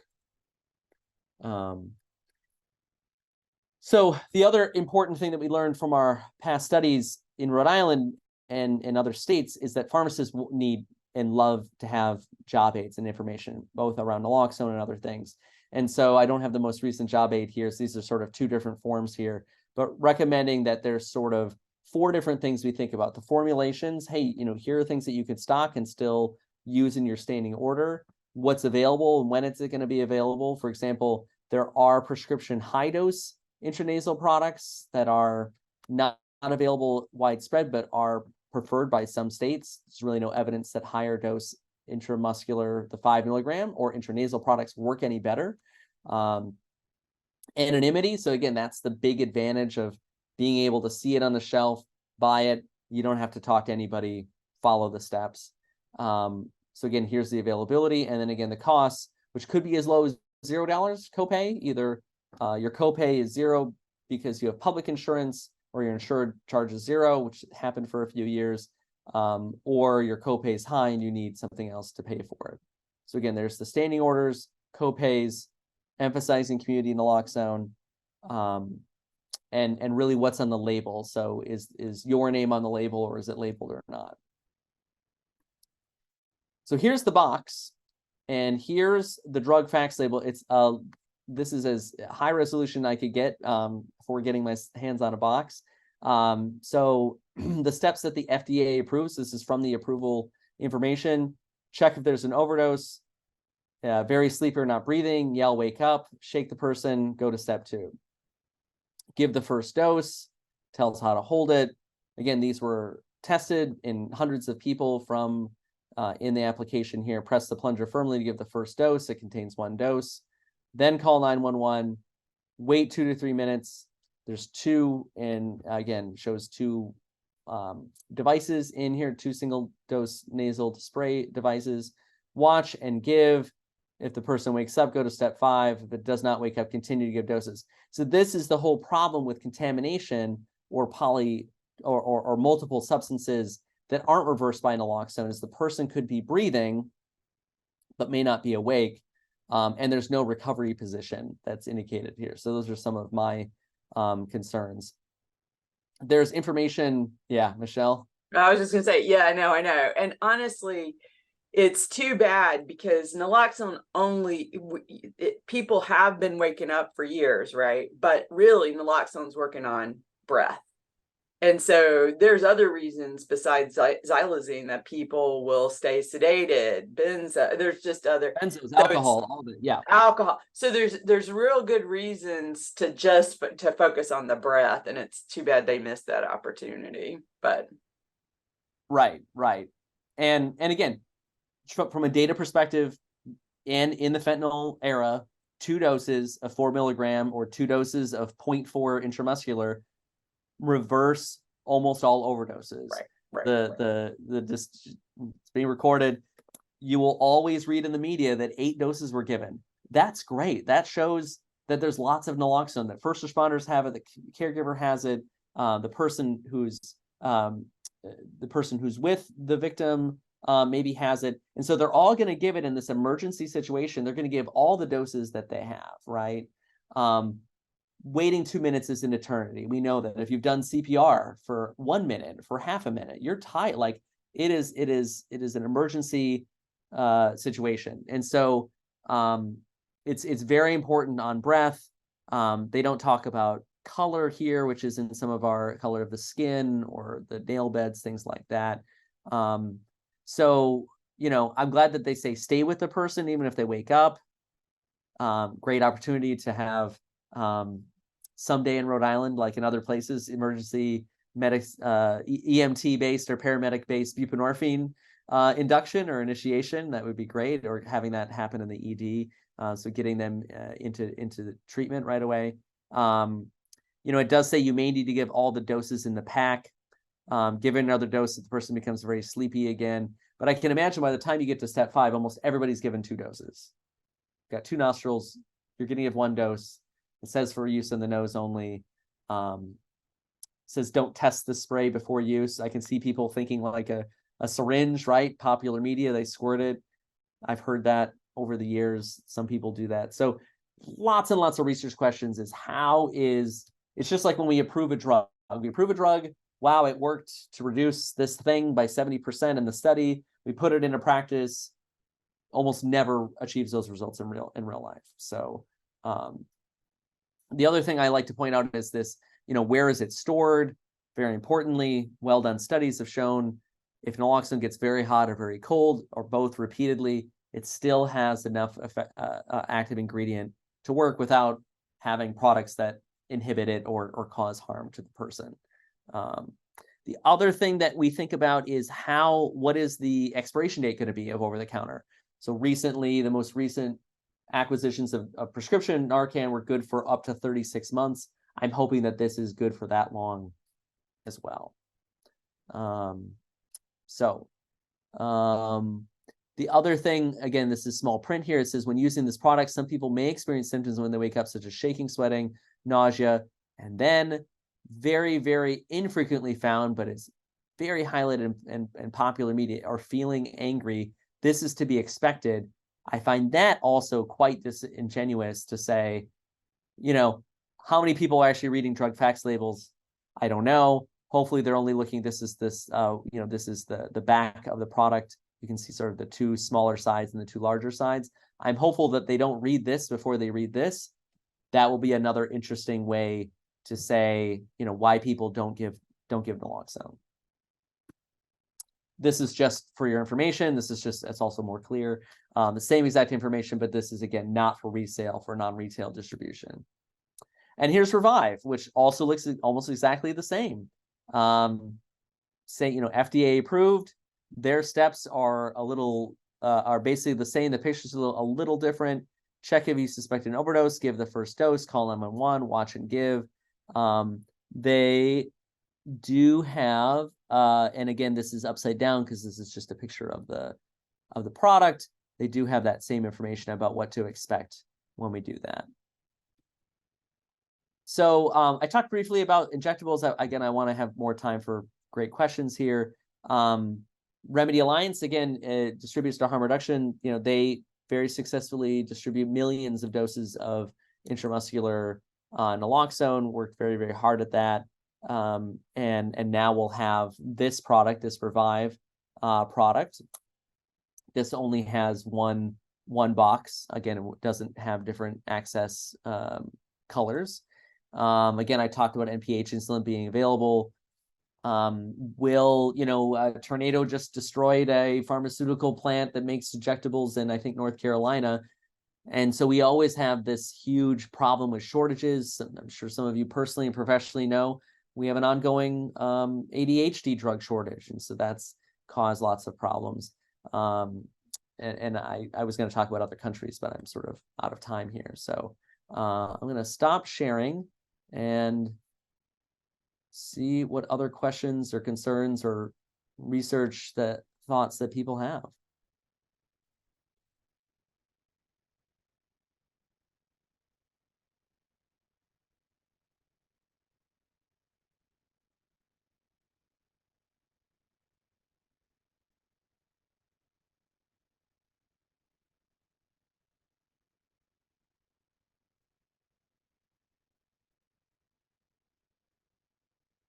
So the other important thing that we learned from our past studies in Rhode Island and in other states is that pharmacists need and love to have job aids and information, both around naloxone and other things. And so I don't have the most recent job aid here. So these are sort of two different forms here, but recommending that there's sort of 4 different things we think about. The formulations, hey, here are things that you could stock and still use in your standing order. What's available and when is it going to be available? For example, there are prescription high dose intranasal products that are not available widespread, but are preferred by some states. There's really no evidence that higher dose intramuscular, the 5 milligram or intranasal products work any better. Anonymity. So again, that's the big advantage of being able to see it on the shelf, buy it. You don't have to talk to anybody, follow the steps. So again, here's the availability. And then again, the costs, which could be as low as $0 copay. Either your copay is 0 because you have public insurance, or your insured charges 0, which happened for a few years, or your copay is high and you need something else to pay for it. So again, there's the standing orders, copays, emphasizing community naloxone, and really what's on the label. So is your name on the label, or is it labeled or not? So here's the box, and here's the drug fax label. It's this is as high resolution I could get for getting my hands on a box. So the steps that the FDA approves, this is from the approval information. Check if there's an overdose, very sleepy or not breathing, yell, wake up, shake the person, go to step 2. Give the first dose, tells how to hold it. Again, these were tested in hundreds of people from in the application here. Press the plunger firmly to give the first dose. It contains 1 dose. Then call 911, wait 2 to 3 minutes. There's 2, and again, shows 2 devices in here, 2 single dose nasal spray devices. Watch and give. If the person wakes up, go to step 5. If it does not wake up, continue to give doses. So this is the whole problem with contamination or or multiple substances that aren't reversed by naloxone, is the person could be breathing, but may not be awake. And there's no recovery position that's indicated here. So those are some of my concerns. There's information. Yeah, Michelle? I was just gonna say, yeah, I know. And honestly, it's too bad because naloxone people have been waking up for years, right? But really, naloxone's working on breath. And so there's other reasons besides xylazine that people will stay sedated. There's just other benzos, alcohol, all of it. Yeah, alcohol. So there's real good reasons to to focus on the breath, and it's too bad they missed that opportunity. But right. And again, from a data perspective, and in the fentanyl era, 2 doses of 4 milligram or 2 doses of 0.4 intramuscular reverse almost all overdoses. Right. It's being recorded. You will always read in the media that 8 doses were given. That's great. That shows that there's lots of naloxone, that first responders have it, the caregiver has it, the person who's with the victim maybe has it. And so they're all going to give it in this emergency situation. They're going to give all the doses that they have, right? Waiting 2 minutes is an eternity. We know that if you've done CPR for 1 minute, for half a minute, you're tired. Like it is an emergency situation. And so it's very important on breath. They don't talk about color here, which is in some of our color of the skin or the nail beds, things like that. So, I'm glad that they say stay with the person even if they wake up. Great opportunity to have someday in Rhode Island, like in other places, emergency medics, EMT-based or paramedic-based buprenorphine induction or initiation. That would be great, or having that happen in the ED. So getting them into the treatment right away. It does say you may need to give all the doses in the pack. Give another dose if the person becomes very sleepy again. But I can imagine by the time you get to step 5, almost everybody's given 2 doses. Got 2 nostrils, you're going to give 1 dose. It says for use in the nose only. Says don't test the spray before use. I can see people thinking like a syringe, right? Popular media, they squirt it. I've heard that over the years. Some people do that. So lots and lots of research questions it's just like when we approve a drug. We approve a drug. Wow, it worked to reduce this thing by 70% in the study. We put it into practice. Almost never achieves those results in real life. So the other thing I like to point out is this, where is it stored? Very importantly, well-done studies have shown if naloxone gets very hot or very cold or both repeatedly, it still has enough active ingredient to work without having products that inhibit it or cause harm to the person. The other thing that we think about is what is the expiration date going to be of over-the-counter? So recently, the most recent acquisitions of prescription Narcan were good for up to 36 months. I'm hoping that this is good for that long as well. The other thing, again, this is small print here. It says when using this product, some people may experience symptoms when they wake up, such as shaking, sweating, nausea, and then very, very infrequently found, but it's very highlighted in popular media, or feeling angry. This is to be expected. I find that also quite disingenuous to say, how many people are actually reading drug fax labels? I don't know. Hopefully they're only looking, this is the back of the product You can see sort of the two smaller sides and the two larger sides. I'm hopeful that they don't read this before they read this. That will be another interesting way to say, why people don't give naloxone. This is just for your information. It's also more clear. The same exact information, but this is, again, not for resale, for non-retail distribution. And here's Revive, which also looks almost exactly the same. FDA approved. Their steps are are basically the same. The picture's a little different. Check if you suspect an overdose, give the first dose, call 911, watch and give. They do have, and again, this is upside down because this is just a picture of the product. They do have that same information about what to expect when we do that. So I talked briefly about injectables. Again, I want to have more time for great questions here. Remedy Alliance, again, distributes to harm reduction. They very successfully distribute millions of doses of intramuscular naloxone, worked very, very hard at that. And now we'll have this product, this Revive product. This only has one box. Again, it doesn't have different access colors. Again, I talked about NPH insulin being available. A tornado just destroyed a pharmaceutical plant that makes injectables in, I think, North Carolina. And so we always have this huge problem with shortages. I'm sure some of you personally and professionally know we have an ongoing ADHD drug shortage. And so that's caused lots of problems. And I was going to talk about other countries, but I'm sort of out of time here. So I'm going to stop sharing and see what other questions or concerns or research thoughts that people have.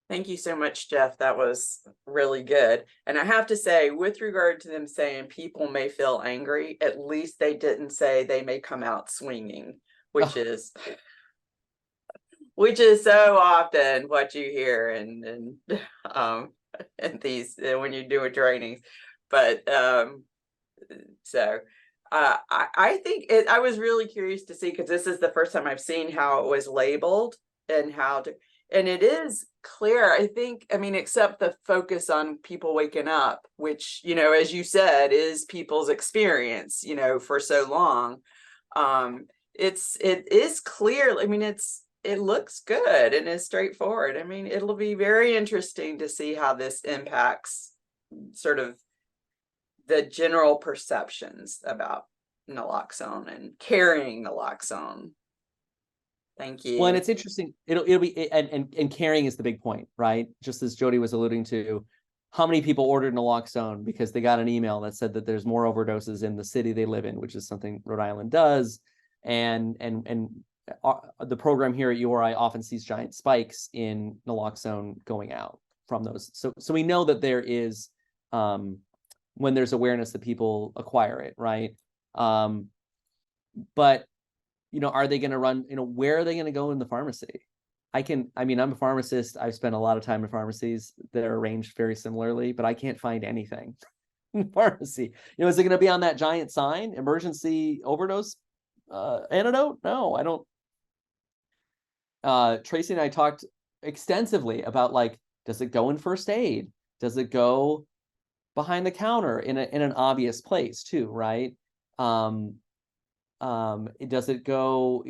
Thank you so much, Jeff. That was really good. And I have to say, with regard to them saying people may feel angry, at least they didn't say they may come out swinging, which is so often what you hear and these when you're doing trainings. But I think I was really curious to see, because this is the first time I've seen how it was labeled and and it is clear, I think, except the focus on people waking up, which, as you said, is people's experience, for so long. It is clear. It looks good and is straightforward. It'll be very interesting to see how this impacts sort of the general perceptions about naloxone and carrying naloxone. Thank you. Well, and it's interesting. It'll be and carrying is the big point, right? Just as Jody was alluding to, how many people ordered naloxone because they got an email that said that there's more overdoses in the city they live in, which is something Rhode Island does, and the program here at URI often sees giant spikes in naloxone going out from those. So we know that there is, when there's awareness, that people acquire it, right? But are they going to run, where are they going to go in the pharmacy? I'm a pharmacist. I've spent a lot of time in pharmacies that are arranged very similarly, but I can't find anything in pharmacy. Is it going to be on that giant sign, emergency overdose antidote? No, I don't. Tracy and I talked extensively about, does it go in first aid? Does it go behind the counter in an obvious place too, right? Does it go,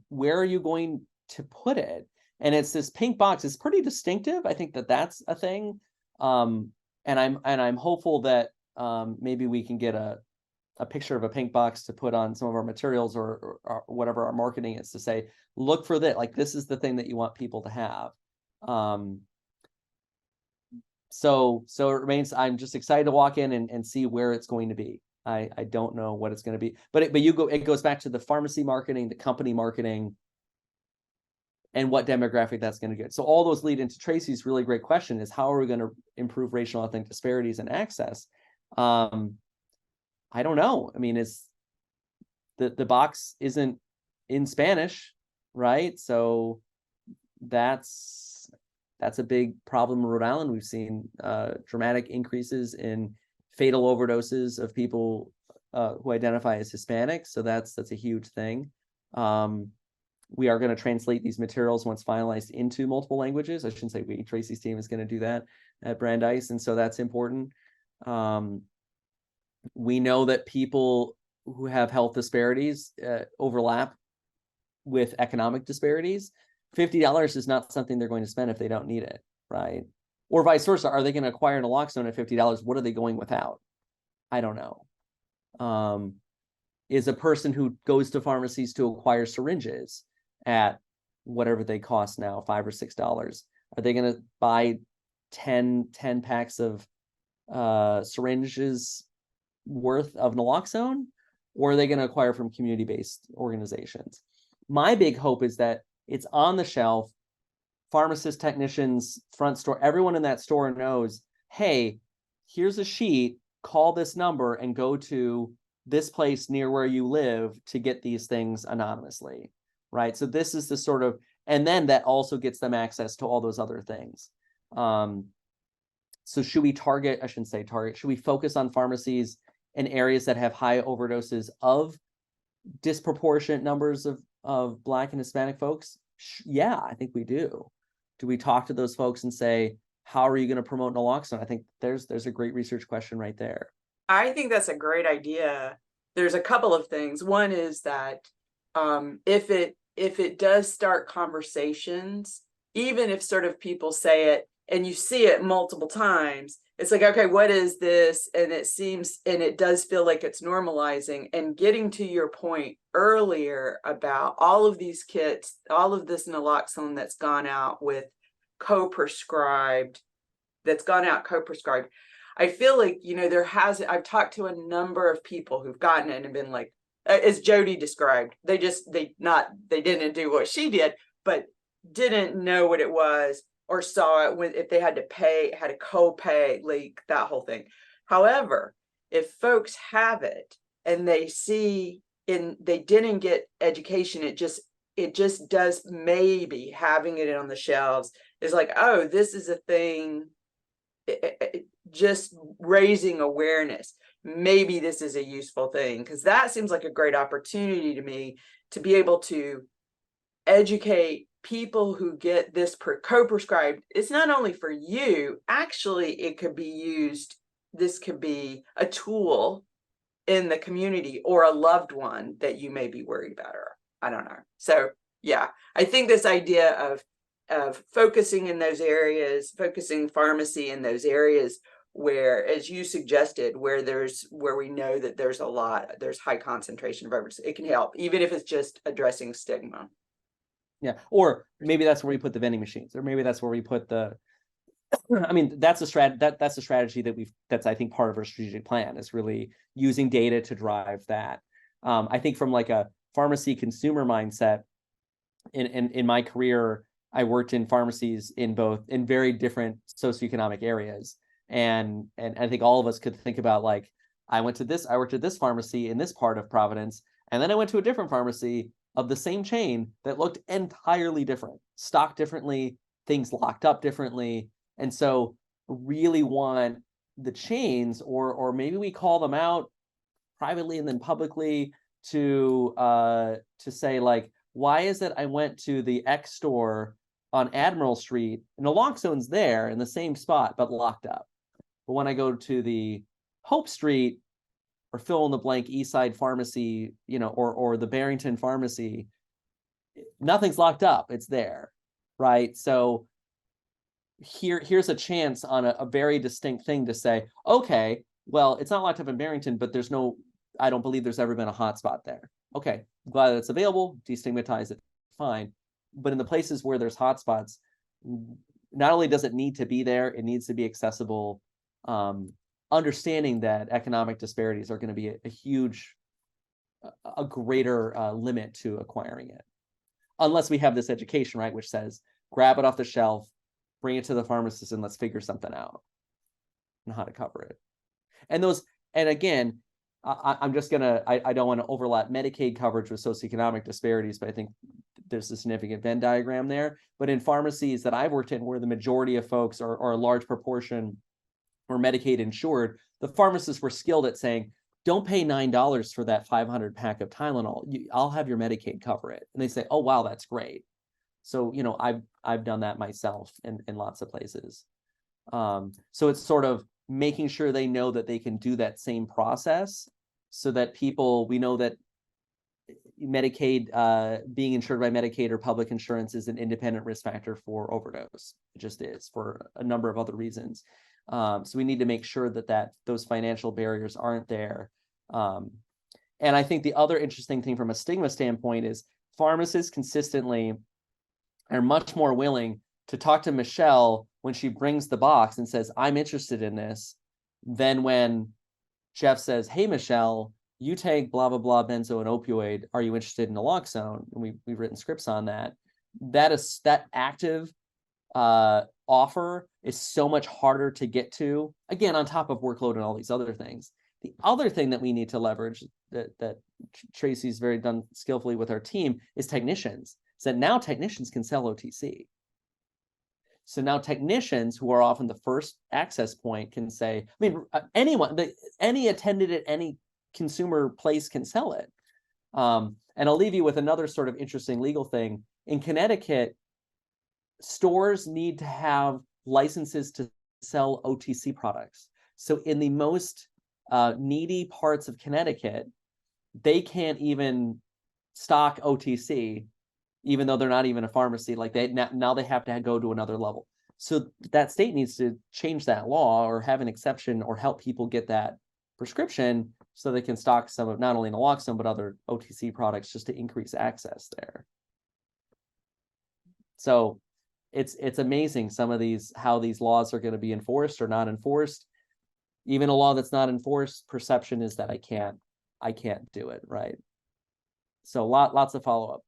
where are you going to put it? And it's this pink box. It's pretty distinctive. I think that's a thing. And I'm hopeful that maybe we can get a picture of a pink box to put on some of our materials or whatever our marketing is, to say, look for that. This is the thing that you want people to have. So it remains, I'm just excited to walk in and see where it's going to be. I don't know what it's going to be, but it goes back to the pharmacy marketing, the company marketing, and what demographic that's going to get. So all those lead into Tracy's really great question: is how are we going to improve racial ethnic disparities and access? I don't know. I mean, it's the box isn't in Spanish, right? So that's a big problem in Rhode Island. We've seen dramatic increases in fatal overdoses of people who identify as Hispanic. So that's a huge thing. We are going to translate these materials once finalized into multiple languages. I shouldn't say we, Tracy's team is going to do that at Brandeis. And so that's important. We know that people who have health disparities overlap with economic disparities. $50 is not something they're going to spend if they don't need it, right? Or vice versa. Are they going to acquire naloxone at $50? What are they going without? I don't know. Is a person who goes to pharmacies to acquire syringes at whatever they cost now, $5 or $6, are they going to buy 10 packs of syringes worth of naloxone, or are they going to acquire from community-based organizations? My big hope is that it's on the shelf. Pharmacists, technicians, front store, everyone in that store knows, hey, here's a sheet, call this number and go to this place near where you live to get these things anonymously, right? So this is the sort of, and then that also gets them access to all those other things. So should we target, I shouldn't say target, should we focus on pharmacies in areas that have high overdoses of disproportionate numbers of Black and Hispanic folks? Yeah, I think we do. Do we talk to those folks and say, how are you going to promote naloxone? I think there's a great research question right there. I think that's a great idea. There's a couple of things. One is that if it does start conversations, even if sort of people say it and you see it multiple times, it's like, okay, what is this? And it does feel like it's normalizing. And getting to your point earlier about all of these kits, all of this naloxone that's gone out co-prescribed. I feel like, I've talked to a number of people who've gotten it and been like, as Jody described, they didn't do what she did, but didn't know what it was, or saw it if they had to pay, had a co-pay, like that whole thing. However, if folks have it and they didn't get education, it just does, maybe having it on the shelves is like, oh, this is a thing, just raising awareness. Maybe this is a useful thing, because that seems like a great opportunity to me to be able to educate people who get this co-prescribed. It's not only for you, actually, it could be used. This could be a tool in the community or a loved one that you may be worried about, or I don't know. So yeah, I think this idea of focusing in those areas, focusing pharmacy in those areas where, as you suggested, where we know that there's high concentration of overdose, it can help, even if it's just addressing stigma. Yeah, or maybe that's where we put the vending machines, or maybe that's where we put the. I mean, that's a strategy that's I think part of our strategic plan, is really using data to drive that. I think from like a pharmacy consumer mindset, in my career, I worked in pharmacies in very different socioeconomic areas, and I think all of us could think about, like, I worked at this pharmacy in this part of Providence, and then I went to a different pharmacy of the same chain that looked entirely different, stocked differently, things locked up differently. And so really want the chains, or maybe we call them out privately and then publicly to say, like, why is it I went to the X store on Admiral Street and naloxone's there in the same spot but locked up, but when I go to the Hope Street or fill in the blank East Side Pharmacy, or the Barrington Pharmacy, nothing's locked up, it's there, right? So here's a chance on a very distinct thing to say, okay, well, it's not locked up in Barrington, but I don't believe there's ever been a hotspot there. Okay, I'm glad that it's available, destigmatize it, fine. But in the places where there's hotspots, not only does it need to be there, it needs to be accessible. Understanding that economic disparities are going to be a greater limit to acquiring it, unless we have this education, right, which says grab it off the shelf, bring it to the pharmacist, and let's figure something out on how to cover it. And those, and again, I'm just gonna, I don't want to overlap Medicaid coverage with socioeconomic disparities, but I think there's a significant Venn diagram there. But in pharmacies that I've worked in, where the majority of folks or a large proportion were Medicaid insured, the pharmacists were skilled at saying, don't pay $9 for that 500 pack of Tylenol. I'll have your Medicaid cover it. And they say, oh, wow, that's great. So, you know, I've done that myself in lots of places. So it's sort of making sure they know that they can do that same process, so that people, we know that Medicaid, being insured by Medicaid or public insurance is an independent risk factor for overdose. It just is, for a number of other reasons. So we need to make sure that those financial barriers aren't there. And I think the other interesting thing from a stigma standpoint is pharmacists consistently are much more willing to talk to Michelle when she brings the box and says, I'm interested in this, than when Jeff says, hey, Michelle, you take blah, blah, blah, benzo and opioid. Are you interested in naloxone? And we've written scripts on that. That active offer is so much harder to get to, again, on top of workload and all these other things. The other thing that we need to leverage that Tracy's very done skillfully with our team is technicians. So now technicians can sell OTC. So now technicians, who are often the first access point, can say, I mean, anyone, any attendant at any consumer place can sell it. And I'll leave you with another sort of interesting legal thing. In Connecticut, stores need to have licenses to sell OTC products. So in the most needy parts of Connecticut, they can't even stock OTC, even though they're not even a pharmacy. Like now they have to go to another level. So that state needs to change that law or have an exception or help people get that prescription so they can stock some of not only naloxone, but other OTC products, just to increase access there. So it's amazing some of these, how these laws are going to be enforced or not enforced. Even a law that's not enforced, perception is that I can't do it, right? So lots of follow-up.